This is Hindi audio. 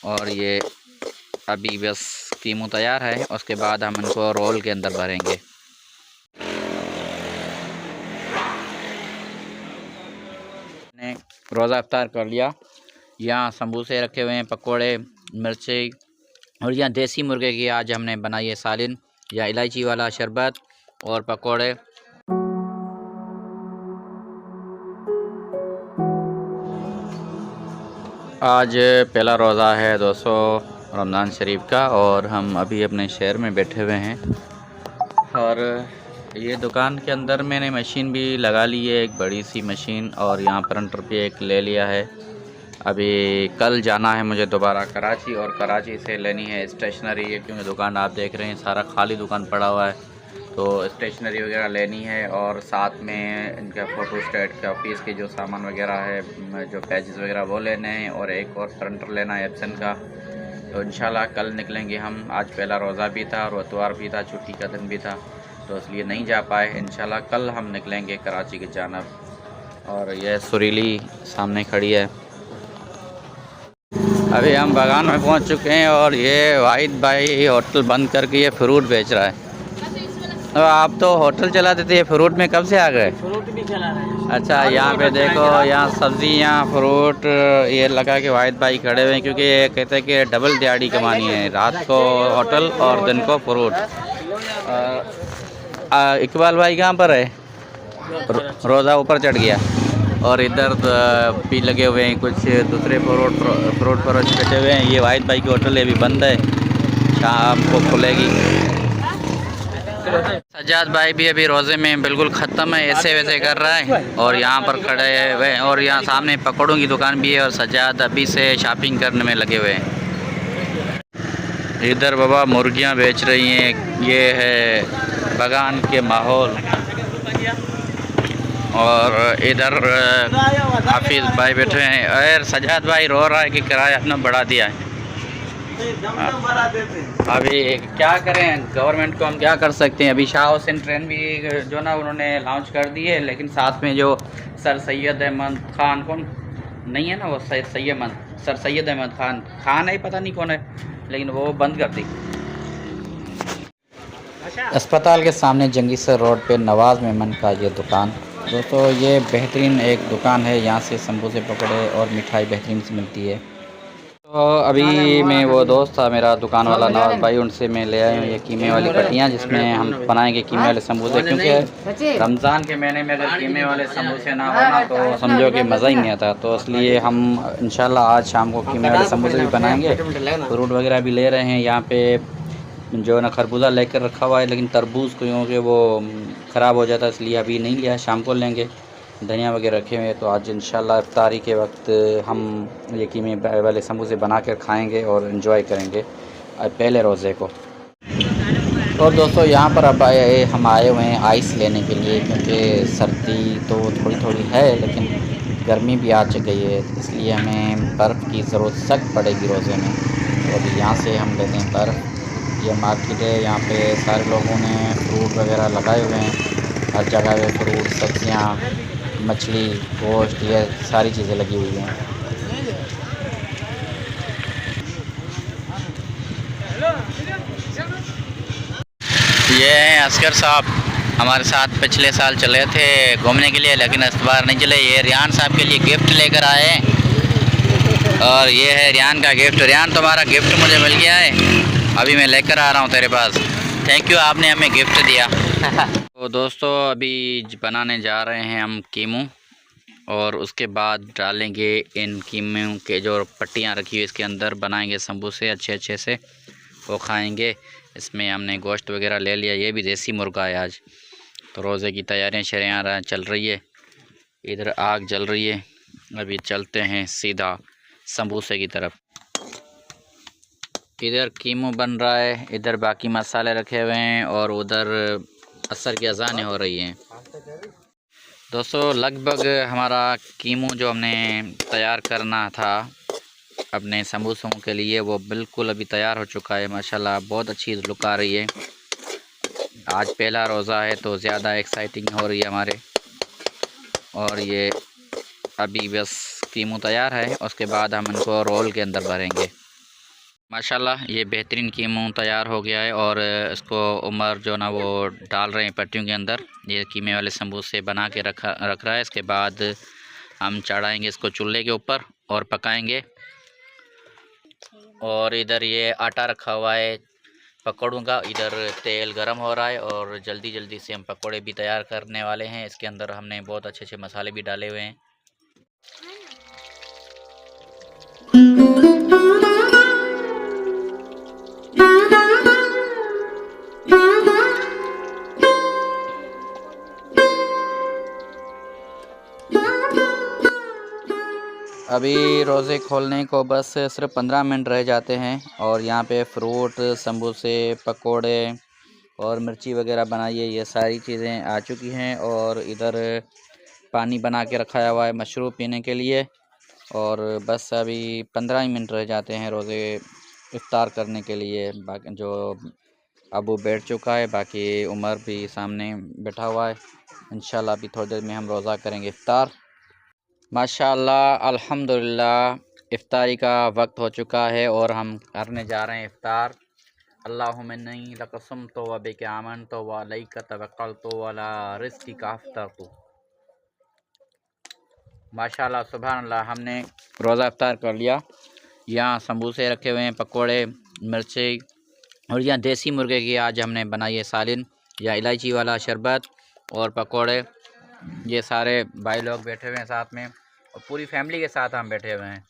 और ये अभी बस कीमू तैयार है, उसके बाद हम इनको रोल के अंदर भरेंगे। ने रोज़ा इफ्तार कर लिया। यहाँ समोसे रखे हुए हैं, पकोड़े, मिर्ची, और यहाँ देसी मुर्गे की आज हमने बनाई है सालिन या इलायची वाला शरबत और पकोड़े। आज पहला रोज़ा है दोस्तों रमज़ान शरीफ का, और हम अभी अपने शहर में बैठे हुए हैं। और ये दुकान के अंदर मैंने मशीन भी लगा ली है, एक बड़ी सी मशीन, और यहाँ प्रिंटर भी एक ले लिया है। अभी कल जाना है मुझे दोबारा कराची, और कराची से लेनी है स्टेशनरी है, क्योंकि दुकान आप देख रहे हैं सारा खाली दुकान पड़ा हुआ है, तो स्टेशनरी वगैरह लेनी है। और साथ में इनका फ़ोटो स्टेट का ऑफिस के जो सामान वगैरह है, जो पेजेस वगैरह वो लेने हैं, और एक और प्रिंटर लेना है एप्सन का। तो इंशाल्लाह कल निकलेंगे हम। आज पहला रोज़ा भी था और इतवार भी था, छुट्टी का दिन भी था, तो इसलिए नहीं जा पाए। इंशाल्लाह कल हम निकलेंगे कराची की जानब। और यह सुरीली सामने खड़ी है। अभी हम बागान में पहुंच चुके हैं, और ये वाहिद भाई होटल बंद करके ये फ्रूट बेच रहा है। तो आप तो होटल चलाते थे, फ्रूट में कब से आ गए? फ्रूट भी चला रहे हैं। अच्छा, यहाँ पे देखो, यहाँ सब्ज़ी, यहाँ फ्रूट ये लगा के वाहिद भाई खड़े हुए हैं, क्योंकि ये कहते हैं कि डबल दिहाड़ी कमानी है, रात को होटल और दिन को फ्रूट। इकबाल भाई कहाँ पर है? रोज़ा ऊपर चढ़ गया। और इधर भी लगे हुए हैं कुछ दूसरे फ्रूट फरोश बैठे हुए हैं। ये वाहिद भाई की होटल है, अभी बंद है, शाम को खुलेगी। सज्जाद भाई भी अभी रोज़े में बिल्कुल ख़त्म है, ऐसे वैसे कर रहा है, और यहाँ पर खड़े हुए, और यहाँ सामने पकौड़ों की दुकान भी है, और सज्जाद अभी से शॉपिंग करने में लगे हुए हैं। इधर बाबा मुर्गियाँ बेच रही हैं, ये है बागान के माहौल। और इधर हाफिज़ भाई बैठे हैं, और सज्जाद भाई रो रहा है कि किराया अपना बढ़ा दिया है। अभी क्या करें, गवर्नमेंट को हम क्या कर सकते हैं। अभी शाह हुसैन ट्रेन भी जो ना उन्होंने लॉन्च कर दी है, लेकिन साथ में जो सर सैयद अहमद ख़ान, कौन नहीं है ना वो, सर सैयद अहमद खान है, पता नहीं कौन है, लेकिन वो बंद कर दी। अस्पताल के सामने जंगीसर रोड पे नवाज़ मेमन का ये दुकान दोस्तों, ये बेहतरीन एक दुकान है। यहाँ से समोसे पकौड़े और मिठाई बेहतरीन से मिलती है। तो अभी मैं वो दोस्त था मेरा दुकान वाला नवाज़ भाई, उनसे मैं ले आया हूँ ये कीमे वाली पट्टियाँ, जिसमें हम बनाएंगे कीमे वाले समोसे, क्योंकि रमज़ान के महीने में अगर कीमे वाले समोसे ना होना तो समझो कि मज़ा ही नहीं आता। तो इसलिए हम इंशाल्लाह आज शाम को कीमे वाले समोसे भी बनाएंगे। फ्रूट वगैरह भी ले रहे हैं। यहाँ पे जो ना खरबूजा लेकर रखा हुआ है, लेकिन तरबूज क्योंकि वो ख़राब हो जाता है, इसलिए अभी नहीं लिया, शाम को लेंगे। धनिया वगैरह रखे हुए हैं, तो आज इंशाल्लाह इफ्तारी के वक्त हम ये कीमे वाले समोसे बना कर खाएँगे और इन्जॉय करेंगे पहले रोज़े को। और दोस्तों यहाँ पर अब हम आए हुए हैं आइस लेने के लिए, क्योंकि सर्दी तो थोड़ी थोड़ी है, लेकिन गर्मी भी आ चुकी है, इसलिए हमें बर्फ़ की ज़रूरत सख्त पड़ेगी रोज़े में। तो अभी यहाँ से हम लेते हैं बर्फ़। ये मार्केट है, यहाँ पे सारे लोगों ने फ्रूट वगैरह लगाए हुए हैं, हर जगह पे फ्रूट, सब्जियाँ, मछली, गोश्त, ये सारी चीज़ें लगी हुई हैं। ये हैं असगर साहब, हमारे साथ पिछले साल चले थे घूमने के लिए, लेकिन इस बार नहीं चले। ये रियान साहब के लिए गिफ्ट लेकर आए हैं, और ये है रियान का गिफ्ट। रियान तुम्हारा गिफ्ट मुझे मिल गया है, अभी मैं लेकर आ रहा हूँ तेरे पास। थैंक यू, आपने हमें गिफ्ट दिया। तो दोस्तों अभी बनाने जा रहे हैं हम कीमू, और उसके बाद डालेंगे इन कीमों के जो पट्टियाँ रखी हुई इसके अंदर, बनाएंगे समोसे अच्छे अच्छे से, वो खाएंगे। इसमें हमने गोश्त वगैरह ले लिया, ये भी देसी मुर्गा है आज। तो रोज़े की तैयारियाँ शरियाँ चल रही है, इधर आग जल रही है। अभी चलते हैं सीधा समोसे की तरफ। इधर कीमू बन रहा है, इधर बाकी मसाले रखे हुए हैं, और उधर असर की अज़ानें हो रही हैं। दोस्तों लगभग हमारा कीमू जो हमने तैयार करना था अपने समोसों के लिए, वो बिल्कुल अभी तैयार हो चुका है। माशाल्लाह बहुत अच्छी लुक आ रही है। आज पहला रोज़ा है तो ज़्यादा एक्साइटिंग हो रही है हमारे। और ये अभी बस कीमू तैयार है, उसके बाद हम इनको रोल के अंदर भरेंगे। माशाल्लाह ये बेहतरीन कीमा तैयार हो गया है और इसको उमर जो ना वो डाल रहे हैं पट्टियों के अंदर। ये कीमे वाले समोसे बना के रख रहा है। इसके बाद हम चढ़ाएंगे इसको चूल्हे के ऊपर और पकाएंगे। और इधर ये आटा रखा हुआ है पकौड़ों का, इधर तेल गरम हो रहा है और जल्दी जल्दी से हम पकौड़े भी तैयार करने वाले हैं। इसके अंदर हमने बहुत अच्छे अच्छे मसाले भी डाले हुए हैं। अभी रोज़े खोलने को बस सिर्फ 15 मिनट रह जाते हैं और यहाँ पे फ्रूट, समोसे, पकोड़े और मिर्ची वगैरह बनाइए, ये सारी चीज़ें आ चुकी हैं। और इधर पानी बना के रखा हुआ है मशरूब पीने के लिए। और बस अभी 15 ही मिनट रह जाते हैं रोज़े इफ्तार करने के लिए। बाकी जो अबू बैठ चुका है, बाकी उमर भी सामने बैठा हुआ है। इंशाल्लाह अभी थोड़ी देर में हम रोज़ा करेंगे इफ्तार। माशाल्लाह अल्हम्दुलिल्लाह इफ्तारी का वक्त हो चुका है और हम करने जा रहे हैं इफ्तार। अल्लाहुम्मा इन्नी लक़समतु व बिका आमनतु व अलैका तवक्कलतु व अला रिज़्क़िका अफ़्तरतु। माशाल्लाह सुभान अल्लाह, हमने रोज़ा इफ्तार कर लिया। यहाँ समोसे रखे हुए हैं, पकोड़े, मिर्ची और यहाँ देसी मुर्गे की आज हमने बनाई है सालिन या इलायची वाला शरबत और पकोड़े। ये सारे भाई लोग बैठे हुए हैं साथ में और पूरी फैमिली के साथ हम बैठे हुए हैं।